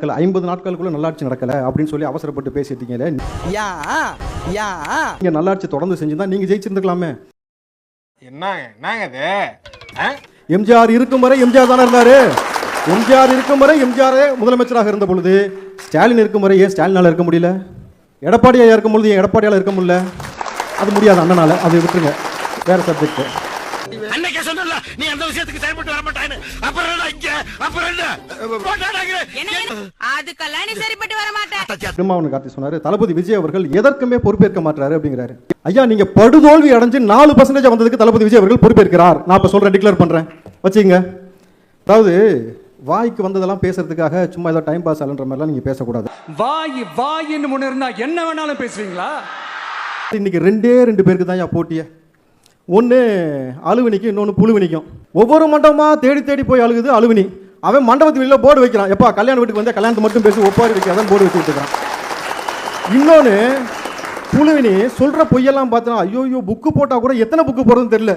50 நாட்களுக்குள்ள நல்லாட்சி நடக்கல அப்படின்னு சொல்லி அவசரப்பட்டு பேசிட்டீங்களே. நீங்க நல்லாட்சி தொடர்ந்து செஞ்சிருந்தா நீங்க ஜெயிச்சிருந்துக்கலாமே. என்னங்க எம்ஜிஆர் இருக்கும் வரை எம்ஜிஆர் தானே இருந்தாரு. எம்ஜிஆர் இருக்கும் வரை எம்ஜிஆர் முதலமைச்சராக இருந்த பொழுது ஸ்டாலின் இருக்கும் வரை ஏன் ஸ்டாலினால இருக்க முடியல? எடப்பாடியா இருக்கும் பொழுது ஏன் எடப்பாடியால இருக்க முடியல? அது முடியாது அண்ணனால. அது விட்டுருங்க, வேற சப்ஜெக்ட். அன்னைக்கே சொன்னல நீ அந்த விஷயத்துக்கு செயல்பட்டு வர மாட்டான்னு. அப்புறம் என்ன இங்க அப்புறம் என்ன அதுக்கெல்லாம் நீ சரிப்பட்டு வர மாட்டே. திருமாவளவன் கார்த்தி சொன்னாரு, தளபதி விஜய் அவர்கள் எதற்குமே பொறுப்பேற்க மாட்டாரு அப்படிங்கிறாரு. ஐயா, நீங்க படுதோல்வி அடைஞ்சு 4% வந்ததுக்கு தளபதி விஜய் அவர்கள் பொறுப்பேற்கிறார். நான் இப்ப சொல்றேன், டிக்ளேர் பண்றேன், வச்சுங்க. அதாவது வாய்க்கு வந்ததெல்லாம் பேசுறதுக்காக சும்மா ஏதோ டைம் பாஸ் ஆகுன்ற மாதிரிலாம் நீங்க பேசக்கூடாது. வாயின்னு முன்ன இருந்தா என்ன வேணாலும் பேசுவீங்களா? இன்னைக்கு 2 பேருக்கு தான் போட்டிய. ஒன்று அழுவினிக்கும், இன்னொன்று புழுவினிக்கும். ஒவ்வொரு மண்டபமா தேடி தேடி போய் அழுகுது அழுவினி. அவன் மண்டபத்து வெளியில் போர்டு வைக்கிறான், எப்பா கல்யாண வீட்டுக்கு வந்து கல்யாணத்தை மட்டும் பேசி ஒப்பாரி வைக்காதான் போர்டு வச்சுட்டு இருக்கான். இன்னொன்று புழுவினி சொல்ற பொய்யெல்லாம் பார்த்தா ஐயோ புக்கு போட்டா கூட எத்தனை புக்கு போடுறதுன்னு தெரியல.